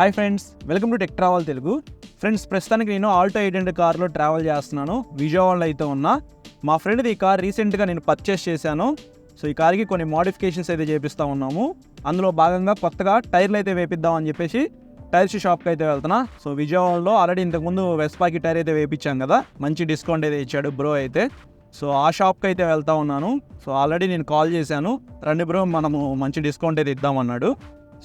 Hi friends, welcome to tech travel Telugu. Friends, ప్రస్తుతానికి నేను Alto 800 కార్లో ట్రావెల్ చేస్తున్నాను. విజయవాడలో అయితే ఉన్నా. మా ఫ్రెండ్ది ఈ కార్ రీసెంట్గా నేను పర్చేస్ చేశాను. సో ఈ కార్కి కొన్ని మోడిఫికేషన్స్ అయితే చేపిస్తూ ఉన్నాము. అందులో భాగంగా కొత్తగా టైర్లు అయితే వేపిద్దామని చెప్పేసి టైర్స్ షాప్కి అయితే వెళ్తున్నా. సో విజయవాడలో ఆల్రెడీ ఇంతకుముందు వెస్పాకి టైర్ అయితే వేయించాం కదా, మంచి డిస్కౌంట్ అయితే ఇచ్చాడు బ్రో అయితే. సో ఆ షాప్కి అయితే వెళ్తా ఉన్నాను. సో ఆల్రెడీ నేను కాల్ చేశాను, రండి బ్రో మనము మంచి డిస్కౌంట్ అయితే ఇద్దామన్నాడు.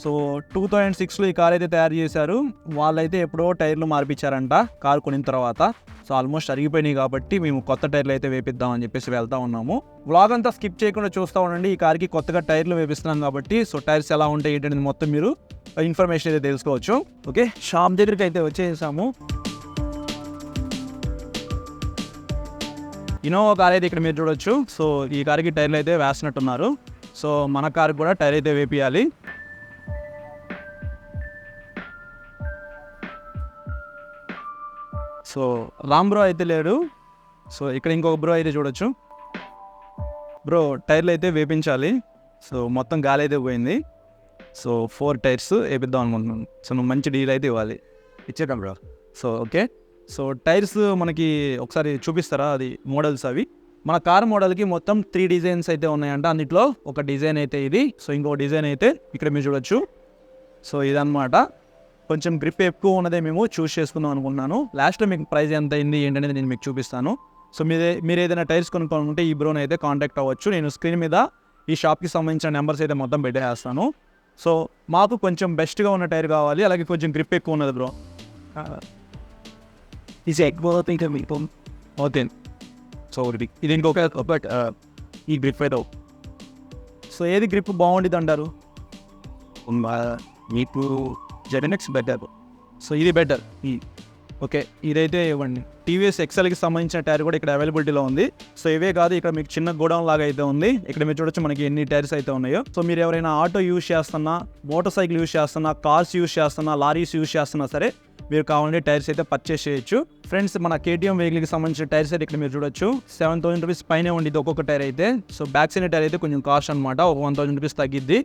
సో 2006లో ఈ కార్ అయితే తయారు చేశారు. వాళ్ళైతే ఎప్పుడో టైర్లు మార్పించారంట కార్ కొనిన తర్వాత. సో ఆల్మోస్ట్ అరిగిపోయినాయి కాబట్టి మేము కొత్త టైర్లు అయితే వేపిద్దామని చెప్పేసి వెళ్తా ఉన్నాము. వ్లాగ్ అంతా స్కిప్ చేయకుండా చూస్తూ ఉండండి. ఈ కార్కి కొత్తగా టైర్లు వేపిస్తున్నాం కాబట్టి సో టైర్స్ ఎలా ఉంటాయి ఏంటనేది మొత్తం మీరు ఇన్ఫర్మేషన్ అయితే తెలుసుకోవచ్చు. ఓకే, షాప్ దగ్గరికి అయితే వచ్చేసాము. ఇన్నోవా కార్ అయితే ఇక్కడ మీరు చూడొచ్చు. సో ఈ కార్కి టైర్లు అయితే వేసినట్టున్నారు. సో మన కార్కి కూడా టైర్ అయితే వేపియాలి. సో రామ్ బ్రో అయితే లేడు. సో ఇక్కడ ఇంకొక బ్రో అయితే చూడొచ్చు. బ్రో టైర్లు అయితే వేపించాలి. సో మొత్తం గాలి అయితే పోయింది. సో 4 టైర్స్ వేపిద్దాం అనుకుంటున్నాను. సో నువ్వు మంచి డీల్ అయితే ఇవ్వాలి. ఇచ్చేద్దాం bro. So okay, so tyres మనకి ఒకసారి చూపిస్తారా? అది మోడల్స్ అవి మన కార్ మోడల్కి మొత్తం 3 డిజైన్స్ అయితే ఉన్నాయంట. అన్నిట్లో ఒక డిజైన్ అయితే ఇది. సో ఇంకో డిజైన్ అయితే ఇక్కడ మీరు చూడొచ్చు. సో ఇదన్నమాట. కొంచెం గ్రిప్ ఎక్కువ ఉన్నదే మేము చూస్ చేసుకుందాం అనుకుంటున్నాను. లాస్ట్లో మీకు ప్రైస్ ఎంత అయింది ఏంటనేది నేను మీకు చూపిస్తాను. సో మీరు ఏదైనా టైర్స్ కొనుక్కోవాలంటే ఈ బ్రోని అయితే కాంటాక్ట్ అవ్వచ్చు. నేను స్క్రీన్ మీద ఈ షాప్కి సంబంధించిన నెంబర్స్ అయితే మొత్తం పెట్టేస్తాను. సో మాకు కొంచెం బెస్ట్గా ఉన్న టైర్ కావాలి, అలాగే కొంచెం గ్రిప్ ఎక్కువ ఉన్నది బ్రో. ఇది ఎక్కువ ఇంకా మీకు అవుతుంది. సో ఇది ఇంకొక బట్ ఈ గ్రిప్ అయితే సో ఏది గ్రిప్ బాగుంటుంది అంటారు? మీకు జెడెనెక్స్ బెటర్. సో ఇది బెటర్. ఓకే, ఇదైతే ఇవ్వండి. టీవీఎస్ ఎక్సెల్కి సంబంధించిన టైర్ కూడా ఇక్కడ అవైలబిలిటీలో ఉంది. సో ఇవే కాదు, ఇక్కడ మీకు చిన్న గోడౌన్ లాగా అయితే ఉంది. ఇక్కడ మీరు చూడొచ్చు మనకి ఎన్ని టైర్స్ అయితే ఉన్నాయో. సో మీరు ఎవరైనా ఆటో యూజ్ చేస్తున్నా, మోటార్ సైకిల్ యూజ్ చేస్తున్నా, కార్స్ యూజ్ చేస్తున్నా, లారీస్ యూజ్ చేస్తున్నా సరే మీరు కావాలంటే టైర్స్ అయితే పర్చేస్ చేయొచ్చు. ఫ్రెండ్స్, మన కేటీఎం వెహికల్కి సంబంధించిన టైర్స్ అయితే ఇక్కడ మీరు చూడొచ్చు. 7,000 రూపీస్ పైనే ఉండేది ఒక్కొక్క టైర్ అయితే. సో బ్యాక్ సైడ్ టైర్ అయితే కొంచెం కాస్ట్ అనమాట, ఒక 1,000 రూపీస్ తగ్గిద్ది.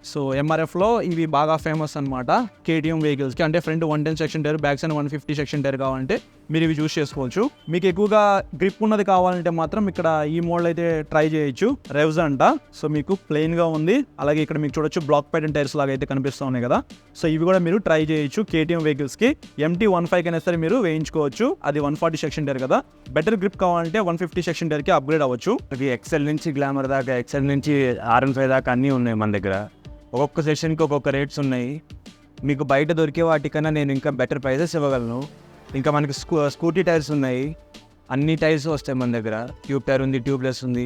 సో ఎంఆర్ఎఫ్లో ఇవి బాగా ఫేమస్ అనమాట కేటీఎం వెహికల్స్కి. అంటే front 110 section tyre, back side 150 section tyre కావాలంటే మీరు ఇవి చూస్ చేసుకోవచ్చు. మీకు ఎక్కువగా గ్రిప్ ఉన్నది కావాలంటే మాత్రం ఇక్కడ ఈ మోడల్ అయితే ట్రై చేయొచ్చు. రెవ్స్ అంట. సో మీకు ప్లెయిన్గా ఉంది. అలాగే ఇక్కడ మీకు చూడొచ్చు బ్లాక్ ప్యాటర్న్ టైర్స్ లాగా అయితే కనిపిస్తూ ఉన్నాయి కదా. సో ఇవి కూడా మీరు ట్రై చేయొచ్చు. కేటీఎం వెహికల్స్కి MT-15 అయినా సరే మీరు వేయించుకోవచ్చు. అది 140 సెక్షన్ టైర్ కదా. బెటర్ గ్రిప్ కావాలంటే 150 సెక్షన్ టైర్కి అప్గ్రేడ్ అవ్వచ్చు. ఇది ఎక్సెల్ నుంచి గ్లామర్ దాకా, ఎక్సెల్ నుంచి R15 దాకా అన్నీ ఉన్నాయి మన దగ్గర. ఒక్కొక్క సెషన్కి ఒక్కొక్క రేట్స్ ఉన్నాయి. మీకు బయట దొరికే వాటికన్నా నేను ఇంకా బెటర్ ప్రైజెస్ ఇవ్వగలను. ఇంకా మనకి స్కూటీ టైర్స్ ఉన్నాయి. అన్ని టైర్స్ వస్తాయి మన దగ్గర. ట్యూబ్ టైర్ ఉంది, ట్యూబ్లెస్ ఉంది.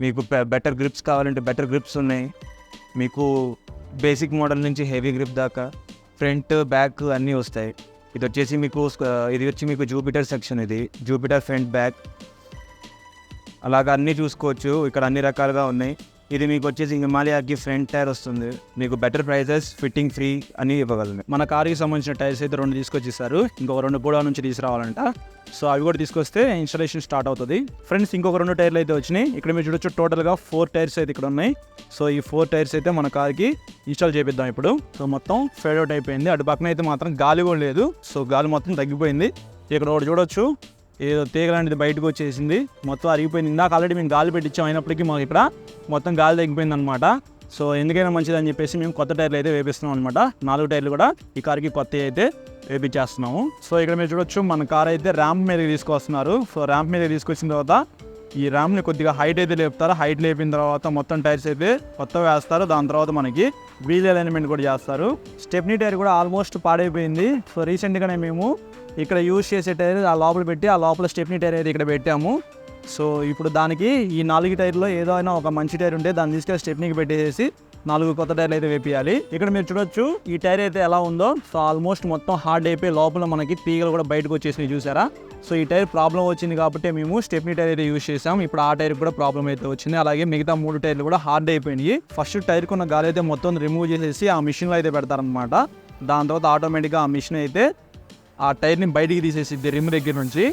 మీకు బెటర్ గ్రిప్స్ కావాలంటే బెటర్ గ్రిప్స్ ఉన్నాయి. మీకు బేసిక్ మోడల్ నుంచి హెవీ గ్రిప్ దాకా ఫ్రంట్ బ్యాక్ అన్నీ వస్తాయి. ఇది వచ్చి మీకు జూపిటర్ సెక్షన్. ఇది జూపిటర్ ఫ్రంట్ బ్యాక్ అలాగా అన్నీ చూసుకోవచ్చు. ఇక్కడ అన్ని రకాలుగా ఉన్నాయి. ఇది మీకు వచ్చేసి హిమాలయాకి ఫ్రంట్ టైర్ వస్తుంది. మీకు బెటర్ ప్రైజెస్, ఫిట్టింగ్ ఫ్రీ అని ఇవ్వగలను. మన కార్కి సంబంధించిన టైర్స్ అయితే 2 తీసుకొచ్చి ఇస్తారు. ఇంకొక 2 కూడా నుంచి తీసుకురావాలంట. సో అవి కూడా తీసుకొస్తే ఇన్స్టాలేషన్ స్టార్ట్ అవుతుంది. ఫ్రెండ్స్, ఇంకొక 2 టైర్లు అయితే వచ్చినాయి. ఇక్కడ మీరు చూడొచ్చు టోటల్గా 4 టైర్స్ అయితే ఇక్కడ ఉన్నాయి. సో ఈ 4 టైర్స్ అయితే మన కార్కి ఇన్స్టాల్ చేపిద్దాం ఇప్పుడు. సో మొత్తం ఫేడ్ అవుట్ అయిపోయింది. అటు పక్కన అయితే మాత్రం గాలి కూడా లేదు. సో గాలి మొత్తం తగ్గిపోయింది. ఇక్కడ ఒకటి చూడొచ్చు, ఏదో తీగ లాంటిది బయటకు వచ్చేసింది, మొత్తం అరిగిపోయింది. ఇందాక ఆల్రెడీ మేము గాలి పెట్టించాం, అయినప్పటికీ మాకు ఇక్కడ మొత్తం గాలి తగ్గిపోయింది అనమాట. సో ఎందుకైనా మంచిది అని చెప్పేసి మేము కొత్త టైర్లు అయితే వేపిస్తున్నాం అనమాట. 4 టైర్లు కూడా ఈ కార్కి కొత్త అయితే వేపించేస్తున్నాము. సో ఇక్కడ మీరు చూడొచ్చు మన కార్ అయితే ర్యాంప్ మీదకి తీసుకొస్తున్నారు. సో ర్యాంప్ మీదకి తీసుకొచ్చిన తర్వాత ఈ ర్యాంప్ని కొద్దిగా హైట్ అయితే లేపుతారు. హైట్ లేపిన తర్వాత మొత్తం టైర్స్ అయితే కొత్తగా వేస్తారు. దాని తర్వాత మనకి వీల్ అలైన్మెంట్ కూడా చేస్తారు. స్టెప్నీ టైర్ కూడా ఆల్మోస్ట్ పాడైపోయింది. సో రీసెంట్గానే మేము ఇక్కడ యూజ్ చేసే టైర్ ఆ లోపల పెట్టి, ఆ లోపల స్టెప్నీ టైర్ అయితే ఇక్కడ పెట్టాము. సో ఇప్పుడు దానికి ఈ 4 టైర్లో ఏదో అయినా ఒక మంచి టైర్ ఉంటే దాన్ని తీసుకెళ్ళి స్టెప్నీకి పెట్టేసి 4 కొత్త టైర్లు అయితే వేపియాలి. ఇక్కడ మీరు చూడొచ్చు ఈ టైర్ అయితే ఎలా ఉందో. సో ఆల్మోస్ట్ మొత్తం హార్డ్ అయిపోయి లోపల మనకి తీగలు కూడా బయటకు వచ్చేసినాయి, చూసారా? సో ఈ టైర్ ప్రాబ్లం వచ్చింది కాబట్టి మేము స్టెప్నీ టైర్ అయితే యూజ్ చేసాం. ఇప్పుడు ఆ టైర్ కూడా ప్రాబ్లం అయితే వచ్చింది. అలాగే మిగతా 3 టైర్లు కూడా హార్డ్ అయిపోయినాయి. ఫస్ట్ టైర్ కొన్న గాలి అయితే మొత్తం రిమూవ్ చేసేసి ఆ మిషన్లో అయితే పెడతారనమాట. దాని తర్వాత ఆటోమేటిక్గా ఆ మిషన్ అయితే ఆ టైర్ని బయటికి తీసేసిద్ది రిమ్ దగ్గర నుంచి.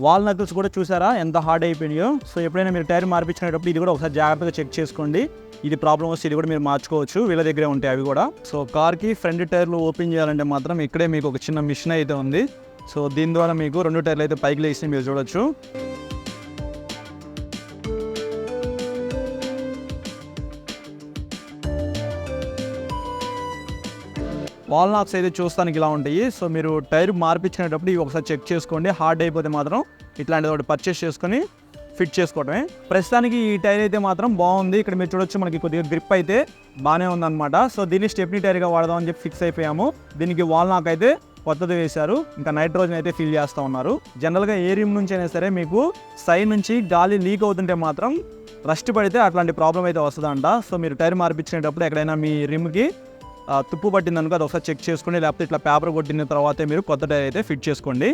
వాల్ నకిల్స్ కూడా చూసారా ఎంత హార్డ్ అయిపోయినాయో. సో ఎప్పుడైనా మీరు టైర్ మార్పించినప్పుడు ఇది కూడా ఒకసారి జాగ్రత్తగా చెక్ చేసుకోండి. ఇది ప్రాబ్లం వస్తే ఇది కూడా మీరు మార్చుకోవచ్చు, వీళ్ళ దగ్గరే ఉంటాయి అవి కూడా. సో కార్కి ఫ్రంట్ టైర్లు ఓపెన్ చేయాలంటే మాత్రం ఇక్కడే మీకు ఒక చిన్న మిషన్ అయితే ఉంది. సో దీని ద్వారా మీకు 2 టైర్లు అయితే పైకి లేసి మీరు చూడొచ్చు. వాల్ నాక్స్ అయితే చూస్తానికి ఇలా ఉంటాయి. సో మీరు టైర్ మార్పించినప్పుడు ఇవి ఒకసారి చెక్ చేసుకోండి. హార్డ్ అయిపోతే మాత్రం ఇట్లాంటిది ఒకటి పర్చేస్ చేసుకొని ఫిట్ చేసుకోవటమే. ప్రస్తుతానికి ఈ టైర్ అయితే మాత్రం బాగుంది. ఇక్కడ మీరు చూడొచ్చు మనకి కొద్దిగా గ్రిప్ అయితే బాగానే ఉందన్నమాట. సో దీన్ని స్టెప్నీ టైర్గా వాడదామని చెప్పి ఫిక్స్ అయిపోయాము. దీనికి వాల్ నాక్ అయితే కొత్తది వేశారు. ఇంకా నైట్రోజన్ అయితే ఫిల్ చేస్తూ ఉన్నారు. జనరల్గా ఏ రిమ్ నుంచి అయినా సరే మీకు సైడ్ నుంచి గాలి లీక్ అవుతుంటే మాత్రం రస్ట్ పడితే అట్లాంటి ప్రాబ్లం అయితే వస్తుందంట. సో మీరు టైర్ మార్పించేటప్పుడు ఎక్కడైనా మీ రిమ్కి తుప్పు పట్టిందనుకో అది ఒకసారి చెక్ చేసుకోండి. లేకపోతే ఇట్లా పేపర్ కొట్టిన తర్వాతే మీరు కొత్త టైర్ అయితే ఫిట్ చేసుకోండి.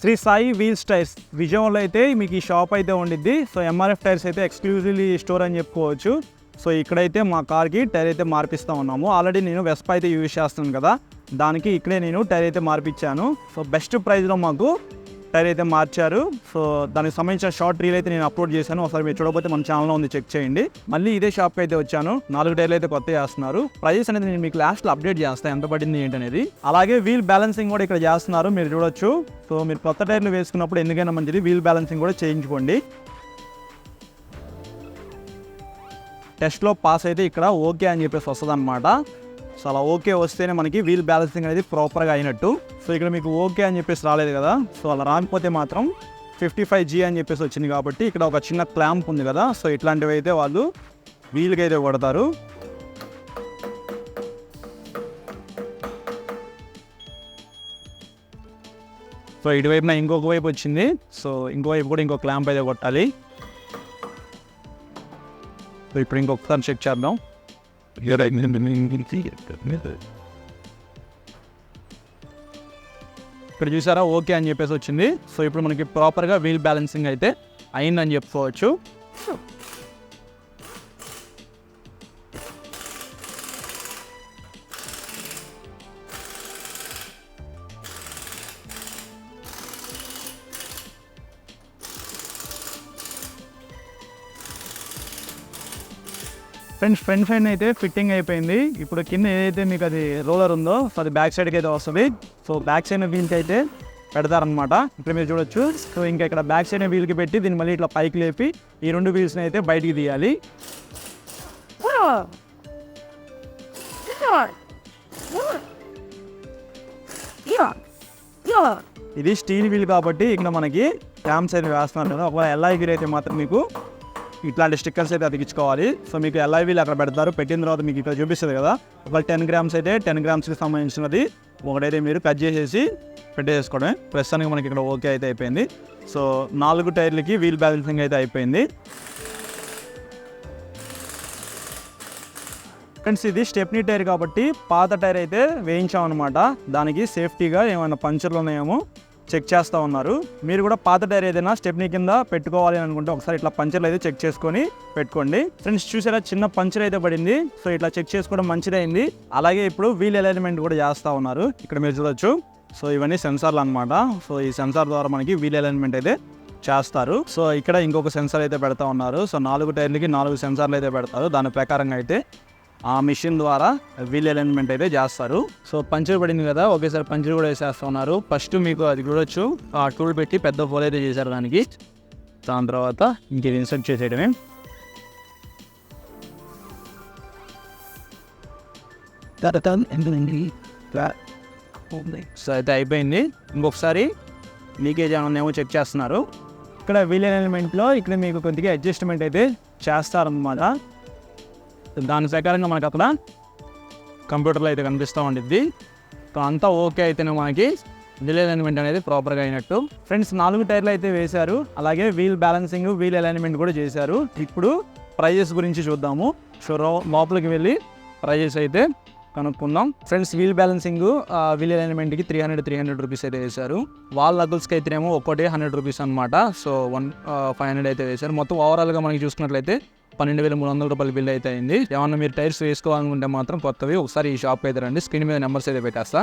శ్రీ సాయి వీల్స్ టైర్స్ విజయవాడలో అయితే మీకు ఈ షాప్ అయితే ఉండిద్ది. సో ఎంఆర్ఎఫ్ టైర్స్ అయితే ఎక్స్క్లూజివ్లీ స్టోర్ అని చెప్పుకోవచ్చు. సో ఇక్కడైతే మా కార్కి టైర్ అయితే మార్పిస్తూ ఉన్నాము. ఆల్రెడీ నేను వెస్పా అయితే యూజ్ చేస్తున్నాను కదా, దానికి ఇక్కడే నేను టైర్ అయితే మార్పించాను. సో బెస్ట్ ప్రైస్లో మాకు టైర్ అయితే మార్చారు. సో దానికి సంబంధించిన షార్ట్ రీల్ అయితే నేను అప్లోడ్ చేశాను. ఒకసారి మీరు చూడకపోతే మన ఛానల్లో ఉంది, చెక్ చేయండి. మళ్ళీ ఇదే షాప్కి అయితే వచ్చాను. 4 టైర్లు అయితే కొత్త చేస్తున్నారు. ప్రైజెస్ అనేది నేను మీకు లాస్ట్లో అప్డేట్ చేస్తాను ఎంత పడింది ఏంటనేది. అలాగే వీల్ బ్యాలెన్సింగ్ కూడా ఇక్కడ చేస్తున్నారు, మీరు చూడొచ్చు. సో మీరు కొత్త టైర్లు వేసుకున్నప్పుడు ఎందుకైనా మంచిది వీల్ బ్యాలెన్సింగ్ కూడా చేయించుకోండి. టెస్ట్లో పాస్ అయితే ఇక్కడ ఓకే అని చెప్పేసి వస్తుంది అనమాట. సో అలా ఓకే వస్తేనే మనకి వీల్ బ్యాలెన్సింగ్ అనేది ప్రాపర్గా అయినట్టు. సో ఇక్కడ మీకు ఓకే అని చెప్పేసి రాలేదు కదా, సో అలా రాకపోతే మాత్రం 55G అని చెప్పేసి వచ్చింది కాబట్టి ఇక్కడ ఒక చిన్న క్లాంప్ ఉంది కదా, సో ఇట్లాంటివి అయితే వాళ్ళు వీల్కి అయితే కొడతారు. సో ఇటువైపున ఇంకొక వైపు వచ్చింది. సో ఇంకోవైపు కూడా ఇంకో క్లాంప్ అయితే కొట్టాలి. సో ఇప్పుడు ఇంకొకసారి చెక్ చేద్దాం. ఇక్కడ చూసారా ఓకే అని చెప్పేసి వచ్చింది. సో ఇప్పుడు మనకి ప్రాపర్గా వీల్ బ్యాలెన్సింగ్ అయితే అయిందని చెప్పుకోవచ్చు. ఫ్రంట్ ఫైన్ అయితే ఫిట్టింగ్ అయిపోయింది. ఇప్పుడు కింద ఏదైతే మీకు అది రోలర్ ఉందో సో అది బ్యాక్ సైడ్కి అయితే వస్తుంది. సో బ్యాక్ సైడ్ వీల్కి అయితే పెడతారనమాట. ఇప్పుడు మీరు చూడొచ్చు. సో ఇంకా ఇక్కడ బ్యాక్ సైడ్ వీల్కి పెట్టి దీన్ని మళ్ళీ ఇట్లా పైకి లేపి ఈ 2 వీల్స్ని అయితే బయటికి తీయాలి. ఇది స్టీల్ వీల్ కాబట్టి ఇక్కడ మనకి క్యామ్స్ అయితే వేస్తున్నారు కదా. ఒకవేళ ఎల్ఐ వీల్ అయితే మాత్రం మీకు ఇట్లాంటి స్టిక్కర్స్ అయితే అతికించుకోవాలి. సో మీకు ఎల్ఐ వీల్ అక్కడ పెడతారు, పెట్టిన తర్వాత మీకు ఇక్కడ చూపిస్తుంది కదా. ఒకవేళ 10 గ్రామ్స్ అయితే 10 గ్రామ్స్కి సంబంధించినది ఒకటైతే మీరు కట్ చేసేసి పెట్టేసుకోవడమే. ప్రస్తుతానికి మనకి ఇక్కడ ఓకే అయితే అయిపోయింది. సో 4 టైర్లకి వీల్ బ్యాలెన్సింగ్ అయితే అయిపోయింది. ఫ్రెండ్స్ ఇది స్టెప్నీ టైర్ కాబట్టి పాత టైర్ అయితే వేయించామన్నమాట. దానికి సేఫ్టీగా ఏమైనా పంచర్లు ఉన్నాయేమో చెక్ చేస్తూ ఉన్నారు. మీరు కూడా పాత టైర్ ఏదైనా స్టెప్నీ కింద పెట్టుకోవాలి అనుకుంటే ఒకసారి ఇట్లా పంచర్లు అయితే చెక్ చేసుకొని పెట్టుకోండి. ఫ్రెండ్స్ చూసారా చిన్న పంచర్ అయితే పడింది. సో ఇట్లా చెక్ చేసుకోవడం మంచిదైంది. అలాగే ఇప్పుడు వీల్ అలైన్మెంట్ కూడా చేస్తూ ఉన్నారు. ఇక్కడ మీరు చూడొచ్చు. సో ఇవన్నీ సెన్సార్లు అనమాట. సో ఈ సెన్సార్ ద్వారా మనకి వీల్ అలైన్మెంట్ అయితే చేస్తారు. సో ఇక్కడ ఇంకొక సెన్సార్ అయితే పెడతా ఉన్నారు. సో 4 టైర్లకి 4 సెన్సార్లు అయితే పెడతారు. దాని ప్రకారంగా అయితే ఆ మిషన్ ద్వారా వీల్ అలైన్మెంట్ అయితే చేస్తారు. సో పంచర్ పడింది కదా, ఒకేసారి పంచర్ కూడా వేసేస్తూ ఉన్నారు. ఫస్ట్ మీకు అది చూడొచ్చు, ఆ టూల్ పెట్టి పెద్ద హోల్ అయితే చేశారు దానికి. దాని తర్వాత ఇంక ఇన్సర్ట్ చేసేయడమే. సో అయితే అయిపోయింది. ఇంకొకసారి లీకేజ్ ఏమన్నా చెక్ చేస్తున్నారు. ఇక్కడ వీల్ అలైన్మెంట్లో ఇక్కడ మీకు కొద్దిగా అడ్జస్ట్మెంట్ అయితే చేస్తారన్నమాట. దాని ప్రకారంగా మనకు అక్కడ కంప్యూటర్లో అయితే కనిపిస్తూ ఉండిద్ది. సో అంతా ఓకే అయితేనే మనకి వీల్ అలైన్మెంట్ అనేది ప్రాపర్గా అయినట్టు. ఫ్రెండ్స్ 4 టైర్లు అయితే వేశారు. అలాగే వీల్ బ్యాలెన్సింగ్ వీల్ అలైన్మెంట్ కూడా చేశారు. ఇప్పుడు ప్రైజెస్ గురించి చూద్దాము. సో లోపలికి వెళ్ళి ప్రైజెస్ అయితే కనుక్కుందాం. ఫ్రెండ్స్ వీల్ బ్యాలెన్సింగ్ వీల్ అలైన్మెంట్కి 300 రూపీస్ అయితే వేశారు. వాల్ నగుల్స్కి అయితేనేమో ఒక్కటి 100 రూపీస్ అనమాట. సో 500 అయితే వేశారు. మొత్తం ఓవరాల్గా మనకి చూసుకున్నట్లయితే 12,300 రూపాయలు బిల్ అయితే అయింది. ఏమన్నా మీరు టైర్స్ వేసుకోవాలనుకుంటే మాత్రం కొత్తవి ఒకసారి ఈ షాప్కి అయితే రండి. స్క్రీన్ మీద నెంబర్స్ అయితే పెట్టేస్తా.